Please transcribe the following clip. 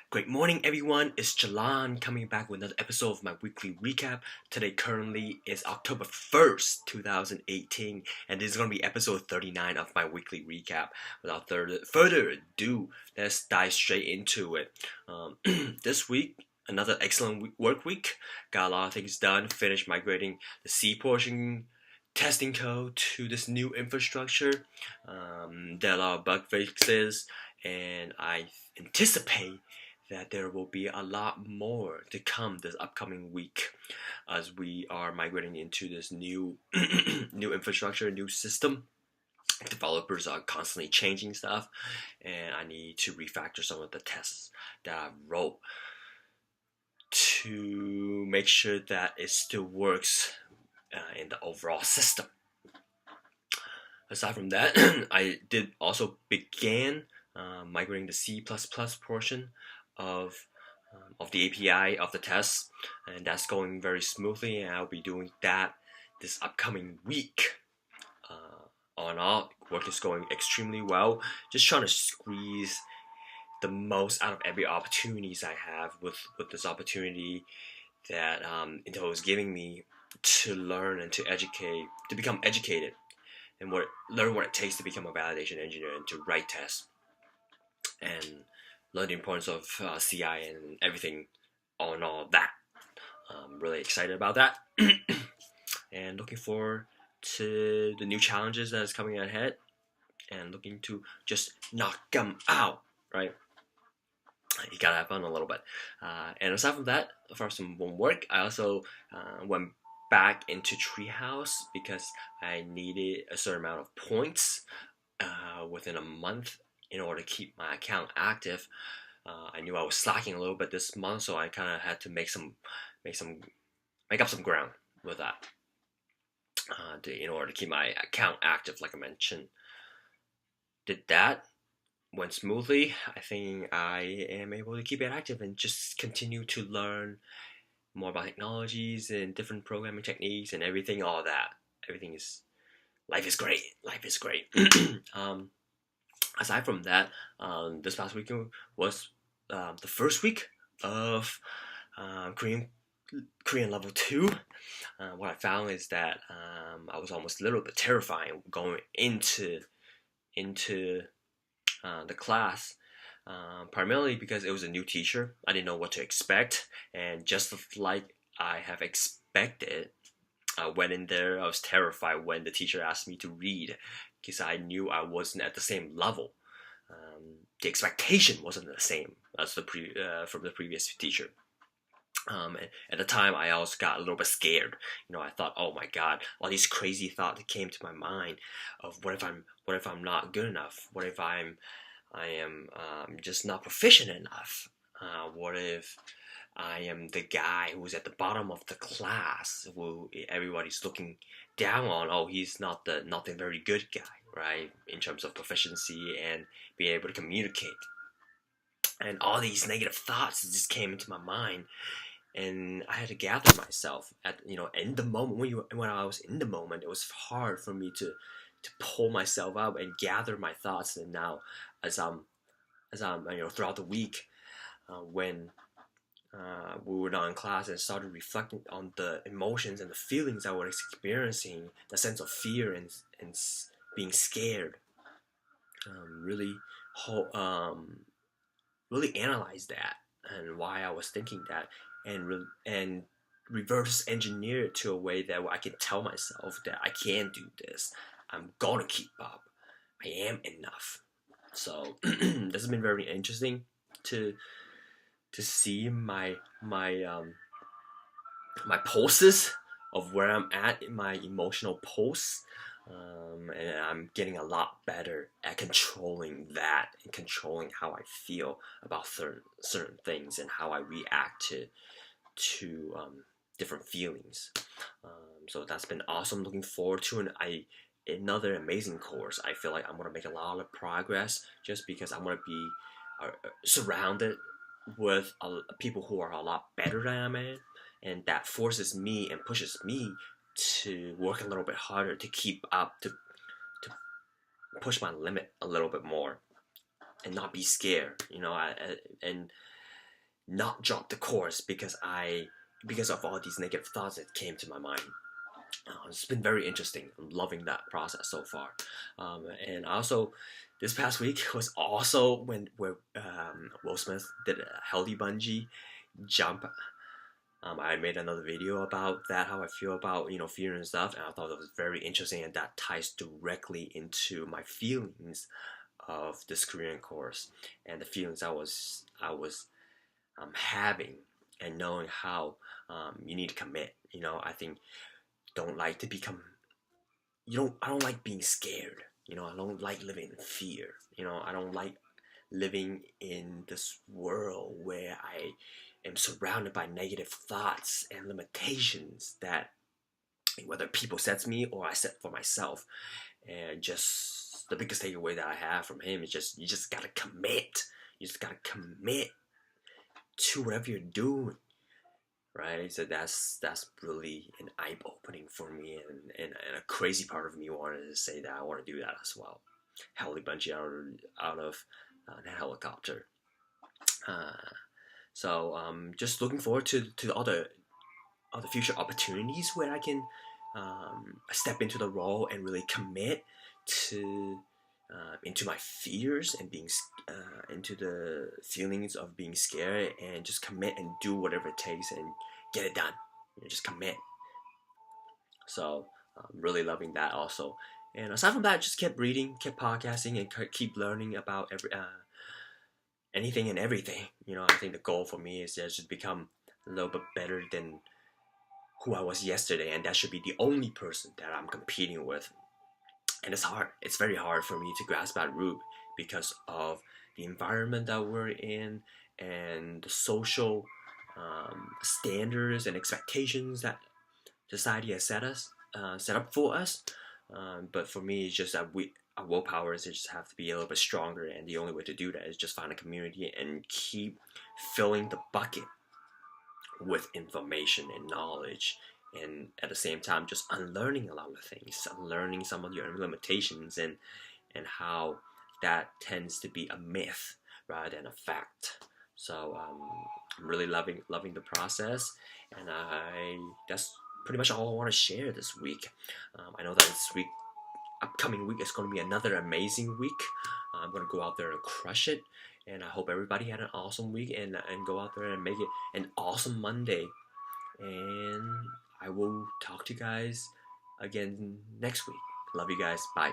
Great morning, everyone. It's Jalan coming back with another episode of my weekly recap. Today, currently, is October 1st, 2018, and this is going to be episode 39 of my weekly recap. Without further ado, let's dive straight into it. This week, another excellent work week. Got a lot of things done. Finished migrating the C portion testing code to this new infrastructure. There are a lot of bug fixes, and I anticipate that there will be a lot more to come this upcoming week as we are migrating into this new new infrastructure, new system. Developers are constantly changing stuff, and I need to refactor some of the tests that I wrote to make sure that it still works in the overall system. Aside from that, I did also begin migrating the C++ portion of the API of the test, and that's going very smoothly. And I'll be doing that this upcoming week. All in all, work is going extremely well. Just trying to squeeze the most out of every opportunities I have with this opportunity that Intel is giving me to learn and to educate, to become educated, and learn what it takes to become a validation engineer and to write tests and learn the importance of CI and everything on all that. I'm really excited about that and looking forward to the new challenges that is coming ahead and looking to just knock them out, right? You gotta have fun a little bit. And aside from that, for some homework, I also went back into Treehouse because I needed a certain amount of points within a month in order to keep my account active. I knew I was slacking a little bit this month, so I kind of had to make up some ground with that in order to keep my account active, like I mentioned. Did that, went smoothly. I think I am able to keep it active and just continue to learn more about technologies and different programming techniques and everything. All that, life is great. Life is great. Aside from that, this past weekend was the first week of Korean level 2. What I found is that I was almost a little bit terrifying going into the class, primarily because it was a new teacher. I didn't know what to expect, and just like I have expected, I went in there. I was terrified when the teacher asked me to read because I knew I wasn't at the same level. The expectation wasn't the same as from the previous teacher. At the time, I also got a little bit scared. I thought, oh my God, all these crazy thoughts came to my mind of what if I'm not good enough? What if I am just not proficient enough? What if I am the guy who's at the bottom of the class, who everybody's looking down on? Oh, he's not the very good guy, right? In terms of proficiency and being able to communicate. And all these negative thoughts just came into my mind, and I had to gather myself in the moment. When I was in the moment, it was hard for me to pull myself up and gather my thoughts. And now, as I'm throughout the week, when we were not in class and started reflecting on the emotions and the feelings I was experiencing, the sense of fear and being scared, really analyze that and why I was thinking that, and reverse engineer it to a way that I can tell myself that I can do this. I'm gonna keep up. I am enough. So this has been very interesting to see my pulses of where I'm at in my emotional pulse. And I'm getting a lot better at controlling that and controlling how I feel about certain things and how I react to different feelings. So that's been awesome. Looking forward to another amazing course. I feel like I'm gonna make a lot of progress just because I'm gonna be surrounded with people who are a lot better than I am, and that forces me and pushes me to work a little bit harder to keep up, to push my limit a little bit more and not be scared, and not drop the course because of all these negative thoughts that came to my mind. It's been very interesting. I'm loving that process so far. And also, this past week was also where Will Smith did a healthy bungee jump. I made another video about that, how I feel about fear and stuff, and I thought it was very interesting, and that ties directly into my feelings of this Korean course and the feelings I was having, and knowing how you need to commit. I think don't like to become I don't like being scared. I don't like living in fear. I don't like living in this world where I am surrounded by negative thoughts and limitations that whether people set me or I set for myself. And just the biggest takeaway that I have from him is just you just gotta commit. You just gotta commit to whatever you're doing. Right, so that's really an eye opening for me, and a crazy part of me wanted to say that I want to do that as well. Heli bungee out of the helicopter. So just looking forward to all the future opportunities where I can step into the role and really commit to into my fears and being into the feelings of being scared, and just commit and do whatever it takes and get it done. Just commit. So I'm really loving that also. And aside from that, just kept reading, kept podcasting, and keep learning about anything and everything. I think the goal for me is just to become a little bit better than who I was yesterday, and that should be the only person that I'm competing with. And it's hard. It's very hard for me to grasp that root because of the environment that we're in and the social standards and expectations that society has set up for us. But for me, it's just that our willpower is just have to be a little bit stronger, and the only way to do that is just find a community and keep filling the bucket with information and knowledge, and at the same time just unlearning a lot of things, unlearning some of your limitations, and how that tends to be a myth rather than a fact. So I'm really loving the process, and that's pretty much all I want to share this week. I know that this upcoming week is going to be another amazing week. I'm going to go out there and crush it, and I hope everybody had an awesome week, and go out there and make it an awesome Monday. And I will talk to you guys again next week. Love you guys. Bye.